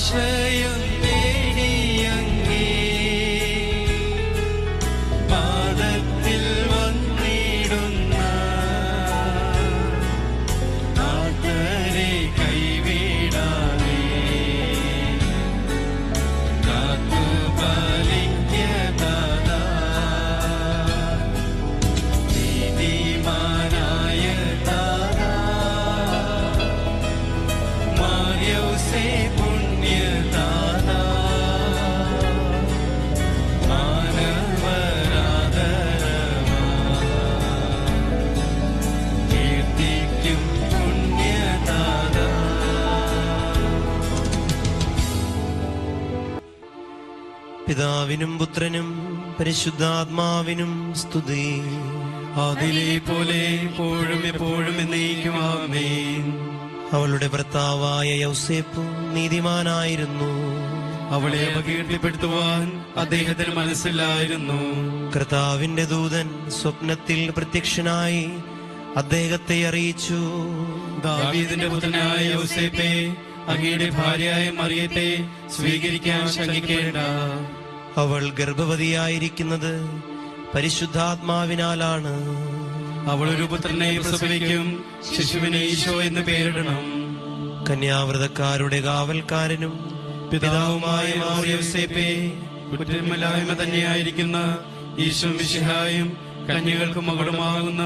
ആശ്രയം നേടിയങ്ങേ പാദത്തിൽ വന്നിടുന്ന ആർത്തരെ കൈവിടാതെ കാത്തു പാലിക്കതാ നീതിമാനായ താതാ മാർയോസേ പുണ്യതാതാ മാനവരാധരമാ കീർത്തിക്കും പുണ്യതാതാ. പിതാവിനും പുത്രനും പരിശുദ്ധാത്മാവിനും സ്തുതി. അതിലെ പോലെ എപ്പോഴും എപ്പോഴും എന്നേക്കും ആമേൻ. അവളുടെ ഭർത്താവായ യൗസേപ്പ് നീതിമാനായിരുന്നു. അവളെ അപകീർത്തിപ്പെടുത്തുവാൻ അദ്ദേഹത്തിന് മനസ്സിലായിരുന്നു. കർത്താവിന്റെ ദൂതൻ സ്വപ്നത്തിൽ പ്രത്യക്ഷനായി അദ്ദേഹത്തെ അറിയിച്ചു. ദാവീദിന്റെ പുത്രനായ യോസേപ്പേ, അങ്ങയുടെ ഭാര്യയായ മറിയത്തെ സ്വീകരിക്കാൻ ശങ്കിക്കേണ്ട. അവൾ ഗർഭവതിയായിരിക്കുന്നത് പരിശുദ്ധാത്മാവിനാലാണ്. അവൾ ഒരു പുത്രനെ പ്രസവിക്കും, ശിശുവിന് ഈശോ എന്ന് പേരിടണം. കന്യാവ്രതക്കാരുടെ കാവൽക്കാരനും പിതാവുമായ യോസേപ്പേ, കുറ്റമില്ലായ്മ തന്നെയായിരിക്കുന്ന ഈശോ മിശിഹായും കന്യകൾക്ക് മകളുമാകുന്ന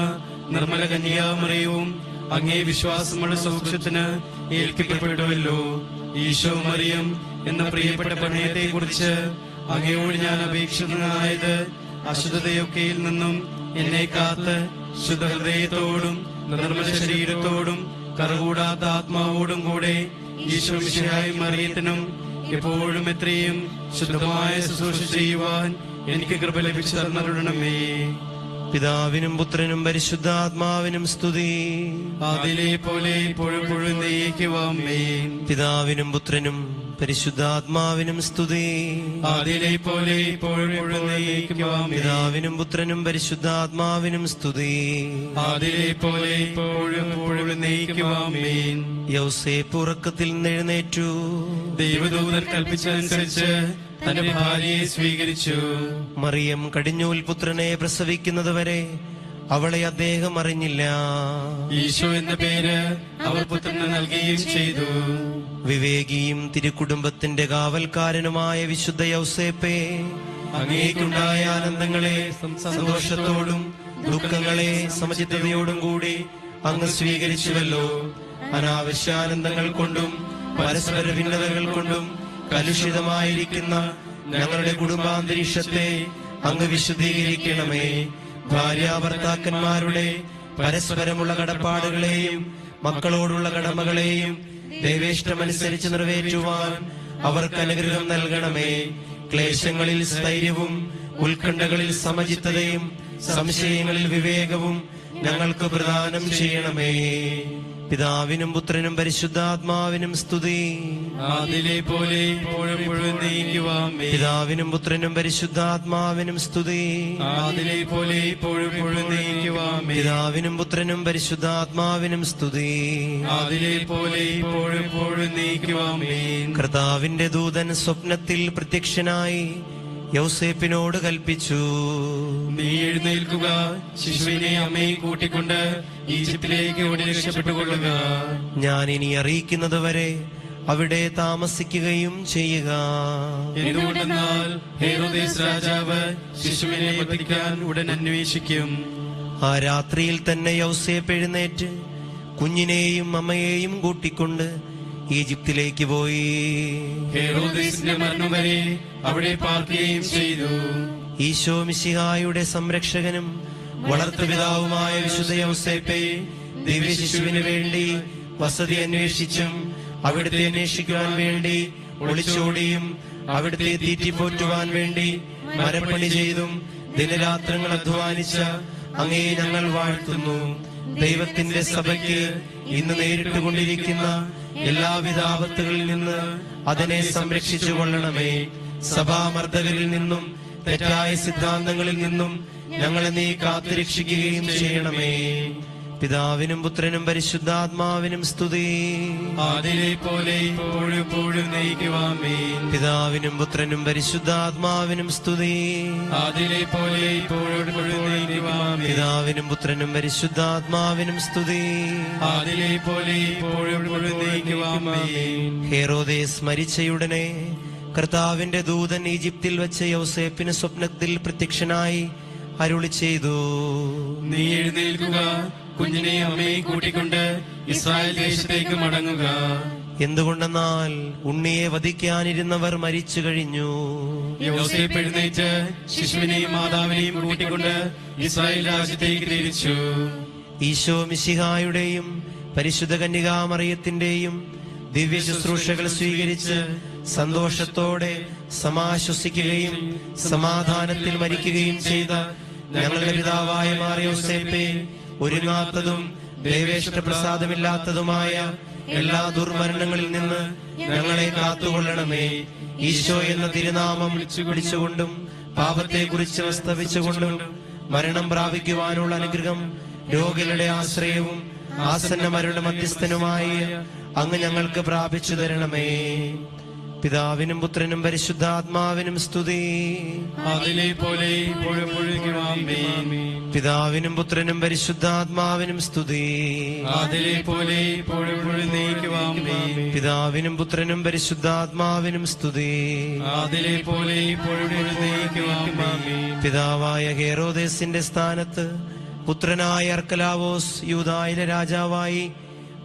നിർമ്മല കന്യാമറിയവും അങ്ങേ വിശ്വാസമുള്ള സൗഖ്യത്തിന് ഏൽക്കപ്പെട്ടുവല്ലോ. ഈശോ മറിയം എന്ന പ്രിയപ്പെട്ട പ്രണയത്തെ കുറിച്ച് അങ്ങയോട് ഞാൻ അപേക്ഷിതനായത് അശുദ്ധതയൊക്കെയിൽ നിന്നും എന്നെ കാത്ത് ശുദ്ധഹൃദയത്തോടും നിർമ്മല ശരീരത്തോടും കറകൂടാത്ത ആത്മാവോടും കൂടെ ഈശോ മിശിഹായ മറിയത്തിനും എപ്പോഴും എത്രയും ശുദ്ധമായ ശുശ്രൂഷ ചെയ്യുവാൻ എനിക്ക് കൃപ ലഭിച്ചു തന്നരുടണമേ. പിതാവിനും പുത്രനും പരിശുദ്ധാത്മാവിനും സ്തുതി. അതിലെ പോലെ എപ്പോഴും ആമേൻ. പിതാവിനും പുത്രനും പരിശുദ്ധാത്മാവിനും സ്തുതി. അതിലെ പോലെ എപ്പോഴും ആമേൻ. പിതാവിനും പുത്രനും പരിശുദ്ധാത്മാവിനും സ്തുതി. അതിലെ പോലെ എപ്പോഴും ആമേൻ. യൗസേപ്പ് ഉറക്കത്തിൽ നിന്നെഴുന്നേറ്റു. ദൈവദൂതൻ കൽപ്പിച്ചതനുസരിച്ച് തന്റെ ഭാര്യയെ സ്വീകരിച്ചു. മറിയം കടിഞ്ഞൂൽ പുത്രനെ പ്രസവിക്കുന്നത് വരെ അവളെ അദ്ദേഹം അറിഞ്ഞില്ല. ഈശോ എന്ന പേര് അവർ പുത്രന് നൽകുകയും ചെയ്തു. വിവേകിയും തിരുക്കുടുംബത്തിന്റെ കാവൽക്കാരനുമായ വിശുദ്ധ യൗസേപ്പേ, അങ്ങേക്കുണ്ടായ ആനന്ദങ്ങളെ സന്തോഷത്തോടും ദുഃഖങ്ങളെ സമചിത്തതയോടും കൂടി അങ്ങ് സ്വീകരിച്ചുവല്ലോ. അനാവശ്യാനന്ദങ്ങൾ കൊണ്ടും പരസ്പര ഭിന്നതകൾ കൊണ്ടും കലുഷിതമായിരിക്കുന്ന ഞങ്ങളുടെ കുടുംബാന്തരീക്ഷത്തെ അങ്ങ് വിശുദ്ധീകരിക്കണമേ. ഭാര്യാഭർത്താക്കന്മാരുടെ പരസ്പരമുള്ള കടപ്പാടുകളെയും മക്കളോടുള്ള കടമകളെയും ദൈവേഷ്ടമനുസരിച്ച് നിറവേറ്റുവാൻ അവർക്ക് അനുഗ്രഹം നൽകണമേ. ക്ലേശങ്ങളിൽ സ്ഥൈര്യവും ഉത്കണ്ഠകളിൽ സമചിത്തതയും സംശയങ്ങളിൽ വിവേകവും ഞങ്ങൾക്ക് പ്രദാനം ചെയ്യണമേ. പിതാവിനും പുത്രനും പരിശുദ്ധാത്മാവിനും സ്തുതി. അതിലെ പോലെ എപ്പോഴും ആമേൻ. പിതാവിനും പുത്രനും പരിശുദ്ധാത്മാവിനും സ്തുതി. അതിലെ പോലെ എപ്പോഴും ആമേൻ. പിതാവിനും പുത്രനും പരിശുദ്ധാത്മാവിനും സ്തുതി. അതിലെ പോലെ എപ്പോഴും ആമേൻ. കർത്താവിന്റെ ദൂതൻ സ്വപ്നത്തിൽ പ്രത്യക്ഷനായി യൗസേപ്പിനോട് കൽപ്പിച്ചു. നീ എഴുന്നേൽക്കുക, ശിശുവിനെ അമ്മയെ കൂട്ടിക്കൊണ്ട് ഈജിപ്തിലേക്ക് ഓടി രക്ഷപ്പെട്ടുകൊള്ളുക. ഞാൻ ഇനി അറിയിക്കുന്നത് വരെ അവിടെ താമസിക്കുകയും ചെയ്യുക. എന്തുകൊണ്ടെന്നാൽ ഹേരോദേസ് രാജാവ് ശിശുവിനെ വധിക്കാൻ ഉടൻ അന്വേഷിക്കും. ആ രാത്രിയിൽ തന്നെ യൗസേപ്പ് എഴുന്നേറ്റ് കുഞ്ഞിനെയും അമ്മയെയും കൂട്ടിക്കൊണ്ട് ഈജിപ്തിലേക്ക് പോയി. ഹേരോദേസിന്റെ മരണം വരെ അവിടെ പാർക്കുകയും ചെയ്തു. ഈശോ മിശിഹായുടെ സംരക്ഷകനും വളർത്തുപിതാവുമായ വിശുദ്ധ യൗസേപ്പേ, ദിവ്യ ശിശുവിന് വേണ്ടി വസതി അന്വേഷിച്ചും അവിടുത്തെ അന്വേഷിക്കുവാൻ വേണ്ടി ഒളിച്ചോടിയും അവിടുത്തെ തീറ്റിപ്പോറ്റുവാൻ വേണ്ടി മരപ്പണി ചെയ്തും ദിനരാത്രങ്ങൾ അധ്വാനിച്ച അങ്ങേ ഞങ്ങൾ വാഴ്ത്തുന്നു. ദൈവത്തിന്റെ സഭയ്ക്ക് ഇന്ന് നേരിട്ടുകൊണ്ടിരിക്കുന്ന എല്ലാവിധ ആപത്തുകളിൽ നിന്ന് അതിനെ സംരക്ഷിച്ചു കൊള്ളണമേ. സഭാമർദ്ദകരിൽ നിന്നും തെറ്റായ സിദ്ധാന്തങ്ങളിൽ നിന്നും ഞങ്ങളെ നീ കാത്തുരക്ഷിക്കുകയും ചെയ്യണമേ. പിതാവിനും പുത്രനും പരിശുദ്ധാത്മാവിനും സ്തുതി. ആദിയിലെ പോലെ ഇപ്പോഴും എപ്പോഴും നയിക്കുവാമേൻ. പിതാവിനും പുത്രനും പരിശുദ്ധാത്മാവിനും സ്തുതി. ആദിയിലെ പോലെ ഇപ്പോഴും എപ്പോഴും നയിക്കുവാമേൻ. പിതാവിനും പുത്രനും പരിശുദ്ധാത്മാവിനും സ്തുതി. ആദിയിലെ പോലെ ഇപ്പോഴും എപ്പോഴും നയിക്കുവാമേൻ. ഹെരോദേസ് മരിച്ചയുടനെ കർത്താവിന്റെ ദൂതൻ ഈജിപ്തിൽ വെച്ച് യൗസേപ്പിന് സ്വപ്നത്തിൽ പ്രത്യക്ഷനായി അരുളി ചെയ്തു, നീ എഴുന്നേൽക്കുക, കുഞ്ഞിനെ അമ്മയെ കൂട്ടിക്കൊണ്ട് ഇസ്രായേൽ ദേശത്തേക്ക് മടങ്ങുക. എന്തുകൊണ്ടെന്നാൽ ഉണ്ണിയെ വധിക്കാനിരുന്നവർ മരിച്ചു കഴിഞ്ഞു. യോസേപ്പ് എഴുന്നേറ്റ് ശിശുവിനെയും മാതാവിനെയും കൂട്ടിക്കൊണ്ട് ഇസ്രായേൽ രാജ്യത്തേക്ക് തിരിച്ചു. ഈശോ മിശിഹായുടെയും പരിശുദ്ധ കന്യകാമറിയത്തിന്റെയും ദിവ്യ ശുശ്രൂഷകൾ സ്വീകരിച്ച് സന്തോഷത്തോടെ സമാശ്വസിക്കുകയും സമാധാനത്തിൽ മരിക്കുകയും ചെയ്ത ഞങ്ങളുടെ പിതാവായ മാർ യോസേപ്പേ, ഒരുങ്ങാത്തതും ദേവേഷ്ടപ്രസാദമില്ലാത്തതുമായ എല്ലാ ദുർമരണങ്ങളിൽ നിന്ന് ഞങ്ങളെ കാത്തുകൊള്ളണമേ. ഈശോ എന്ന തിരുനാമം വിളിച്ചുകൊണ്ടും പാപത്തെക്കുറിച്ച് സ്തവിച്ചുകൊണ്ടും മരണം പ്രാപിക്കുവാനുള്ള അനുഗ്രഹം, രോഗികളുടെ ആശ്രയവും ആസന്നമരുടെ മധ്യസ്ഥനുമായ അങ്ങ് ഞങ്ങൾക്ക് പ്രാപിച്ചു തരണമേ. പിതാവിനും പുത്രനും പരിശുദ്ധാത്മാവിനും സ്തുതി. ആദിയിലെ പോലെ ഇപ്പോഴും എപ്പോഴും ആമേൻ. പിതാവിനും പുത്രനും പരിശുദ്ധാത്മാവിനും സ്തുതി. ആദിയിലെ പോലെ ഇപ്പോഴും എപ്പോഴും നയിക്കുവാമേൻ. പിതാവിനും പുത്രനും പരിശുദ്ധാത്മാവിനും സ്തുതി. ആദിയിലെ പോലെ ഇപ്പോഴും എപ്പോഴും നയിക്കുവാമേൻ. പിതാവായ ഹെരോദേസിന്റെ സ്ഥാനത്ത് പുത്രനായ അർക്കലാവോസ് യൂദായിലെ രാജാവായി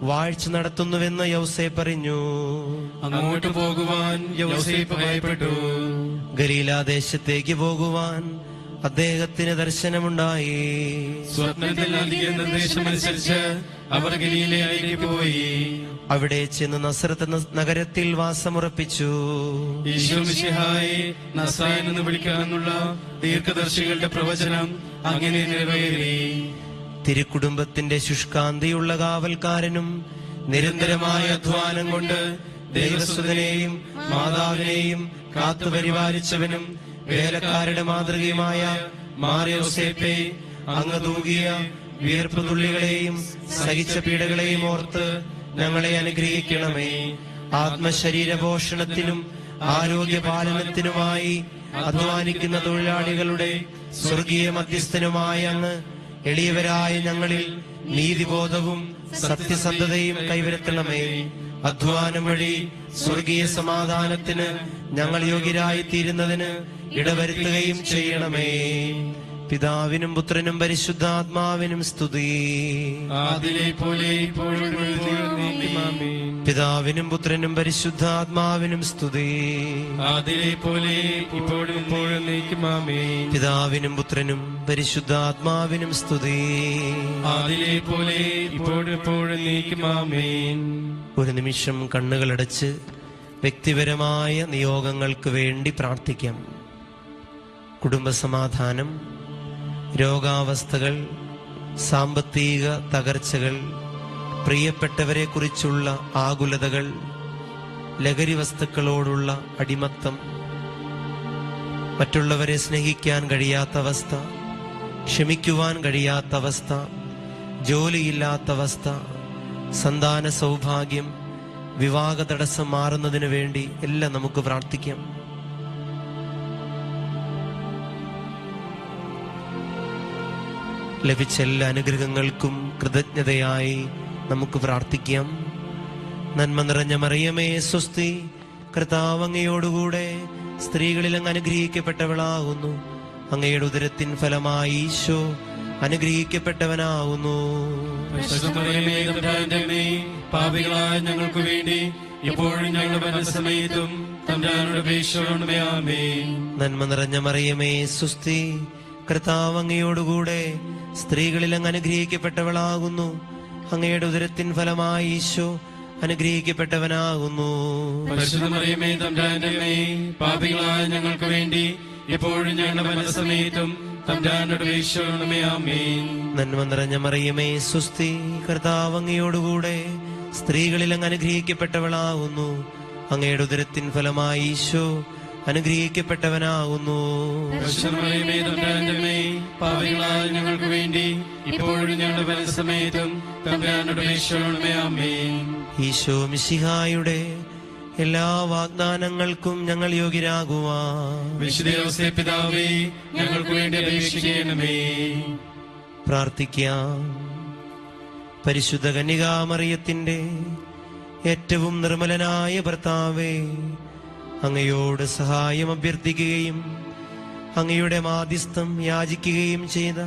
വാഴ്ച നടത്തുന്നുവെന്ന് യൗസേപ്പ് അറിഞ്ഞു. അങ്ങോട്ട് പോകുവാൻ യോസേപ്പ് ഭയപ്പെട്ടു. ഗലീലാദേശത്തേക്ക് പോകുവാൻ അദ്ദേഹത്തിന് ദർശനമുണ്ടായി. സ്വപ്നത്തിൽ നൽകിയ നിർദ്ദേശമനുസരിച്ച് അവർ ഗലീലയിലേക്ക് പോയി. അവിടെ ചെന്ന് നസറത്ത് നഗരത്തിൽ വാസമുറപ്പിച്ചു. ഈശോ മിശിഹായെ നസ്രായൻ എന്ന് വിളിക്കാനുള്ള ദീർഘദർശികളുടെ പ്രവചനം അങ്ങനെ നിറവേറി. തിരുക്കുടുംബത്തിന്റെ ശുഷ്കാന്തിയുള്ള കാവൽക്കാരനും നിരന്തരമായ അധ്വാനം കൊണ്ട് ദൈവസുതനെയും മാതാവിനെയും കാത്തുപരിപാലിച്ചവനും വേലക്കാരുടെ മാതൃകയുമായ മാർ യോസേപ്പേ, അങ്ങ് തൂകിയ വിയർപ്പ് തുള്ളികളെയും സഹിച്ച പീഡകളെയും ഓർത്ത് ഞങ്ങളെ അനുഗ്രഹിക്കണമേ. ആത്മശരീര പോഷണത്തിനും ആരോഗ്യപാലനത്തിനുമായി അധ്വാനിക്കുന്ന തൊഴിലാളികളുടെ സ്വർഗീയ മധ്യസ്ഥനുമായ അങ്ങ് എളിയവരായ ഞങ്ങളിൽ നീതിബോധവും സത്യസന്ധതയും കൈവരുത്തണമേ. അധ്വാനം വഴി സ്വർഗീയ സമാധാനത്തിന് ഞങ്ങൾ യോഗ്യരായി തീരുന്നതിന് ഇടവരുത്തുകയും ചെയ്യണമേ. പിതാവിനും പുത്രനും പരിശുദ്ധാത്മാവിനും സ്തുതി. ആദിയിലെ പോലെ ഇപ്പോഴും എപ്പോഴും നയിക്കുവാമേൻ. പിതാവിനും പുത്രനും പരിശുദ്ധാത്മാവിനും സ്തുതി. ആദിയിലെ പോലെ ഇപ്പോഴും എപ്പോഴും നയിക്കുവാമേൻ. പിതാവിനും പുത്രനും പരിശുദ്ധാത്മാവിനും സ്തുതി. ആദിയിലെ പോലെ ഇപ്പോഴും എപ്പോഴും നയിക്കുവാമേൻ. ഒരു നിമിഷം കണ്ണുകളടച്ച് വ്യക്തിപരമായ നിയോഗങ്ങൾക്ക് വേണ്ടി പ്രാർത്ഥിക്കാം. കുടുംബസമാധാനം, രോഗാവസ്ഥകൾ, സാമ്പത്തിക തകർച്ചകൾ, പ്രിയപ്പെട്ടവരെ കുറിച്ചുള്ള ആകുലതകൾ, ലഹരി വസ്തുക്കളോടുള്ള അടിമത്തം, മറ്റുള്ളവരെ സ്നേഹിക്കാൻ കഴിയാത്ത അവസ്ഥ, ക്ഷമിക്കുവാൻ കഴിയാത്ത അവസ്ഥ, ജോലിയില്ലാത്ത അവസ്ഥ, സന്താന സൗഭാഗ്യം, വിവാഹ തടസ്സം മാറുന്നതിന് വേണ്ടി എല്ലാം നമുക്ക് പ്രാർത്ഥിക്കാം. ലഭിച്ച എല്ലാ അനുഗ്രഹങ്ങൾക്കും കൃതജ്ഞതയായി നമുക്ക് പ്രാർത്ഥിക്കാം. നന്മ നിറഞ്ഞ മറിയമേ സ്വസ്തി, കർത്താവ് അങ്ങയോടുകൂടെ സ്ത്രീകളിൽ അങ്ങ് അനുഗ്രഹിക്കപ്പെട്ടവളാകുന്നു. അങ്ങയുടെ ഉദരത്തിൻ ഫലമായി ഈശോ അനുഗ്രഹിക്കപ്പെട്ടവനാകുന്നു. പാപികളായ ഞങ്ങൾക്ക് വേണ്ടി ഇപ്പോഴും ഞങ്ങളുടെ മരണസമയത്തും തമ്പുരാനോട് അപേക്ഷിക്കണമേ. ആമേൻ. നന്മ നിറഞ്ഞ മറിയമേ സ്വസ്തി, കർത്താവ് അങ്ങയോടുകൂടെ സ്ത്രീകളിൽ അങ്ങ് അനുഗ്രഹിക്കപ്പെട്ടവളാകുന്നു. അങ്ങയുടെ ഉദരത്തിൻ ഫലമായി ഈശോ അനുഗ്രഹിക്കപ്പെട്ടവനാകുന്നു. പരിശുദ്ധ മറിയമേ തമ്പുരാന്റെ അമ്മേ, പാപികളായ ഞങ്ങൾക്ക് വേണ്ടി ഇപ്പോഴും ഞങ്ങളുടെ മരണസമയത്തും തമ്പുരാനോട് അപേക്ഷിക്കണമേ. ആമേൻ. നന്മ നിറഞ്ഞ മറിയമേ സ്വസ്തി, കർത്താവ് അങ്ങയോടുകൂടെ സ്ത്രീകളിൽ അങ്ങ് അനുഗ്രഹിക്കപ്പെട്ടവളാകുന്നു. അങ്ങയുടെ ഉദരത്തിൻ ഫലമായി ഈശോ അനുഗ്രഹിക്കപ്പെട്ടവനാകുന്നു. പരിശുദ്ധമറിയമേ തമ്പുരാന്റെ അമ്മേ, പാപികളായ ഞങ്ങൾക്ക് വേണ്ടി ഇപ്പോഴും ഞങ്ങളുടെ മരണസമയത്തും തമ്പുരാനോട് അപേക്ഷിക്കണമേ. ആമേൻ. ഈശോ മിശിഹായുടെ എല്ലാ വാഗ്ദാനങ്ങൾക്കും ഞങ്ങൾ യോഗ്യരാകുവാൻ വിശുദ്ധ യോസേപ്പ് പിതാവേ, ഞങ്ങൾക്ക് വേണ്ടി അപേക്ഷിക്കണമേ. പ്രാർത്ഥിക്കാം. പരിശുദ്ധ കന്യകാമറിയത്തിന്റെ ഏറ്റവും നിർമ്മലനായ ഭർത്താവേ, അങ്ങയോട് സഹായം അഭ്യർത്ഥിക്കുകയും അങ്ങയുടെ മാധ്യസ്ഥം യാചിക്കുകയും ചെയ്ത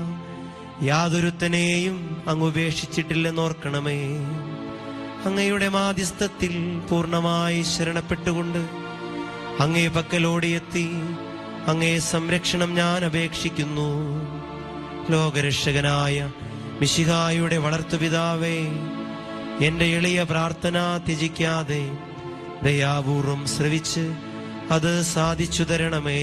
യാതൊരുത്തനെയും അങ്ങ് ഉപേക്ഷിച്ചിട്ടില്ലെന്നോർക്കണമേ. അങ്ങയുടെ മാധ്യസ്ഥത്തിൽ പൂർണ്ണമായി ശരണപ്പെട്ടുകൊണ്ട് അങ്ങേ പക്കലോടിയെത്തി അങ്ങേ സംരക്ഷണം ഞാൻ അപേക്ഷിക്കുന്നു. ലോകരക്ഷകനായ മിശിഹായുടെ വളർത്തുപിതാവേ, എന്റെ എളിയ പ്രാർത്ഥന ത്യജിക്കാതെ ദയാപൂർവം ശ്രവിച്ച് അത് സാധിച്ചു തരണമേ.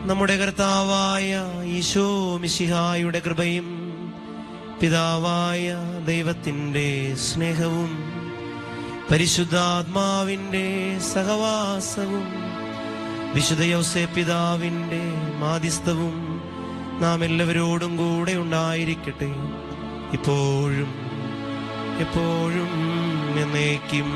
നമ്മുടെ കർത്താവായ ഈശോ മിശിഹായുടെ കൃപയും പിതാവായ ദൈവത്തിന്റെ സ്നേഹവും പരിശുദ്ധാത്മാവിന്റെ സഹവാസവും വിശുദ്ധ യോസേപ്പ് പിതാവിന്റെ മാധ്യസ്ഥവും നാം എല്ലാവരോടും കൂടെ ഉണ്ടായിരിക്കട്ടെ, ഇപ്പോഴും എപ്പോഴും എന്നേക്കും.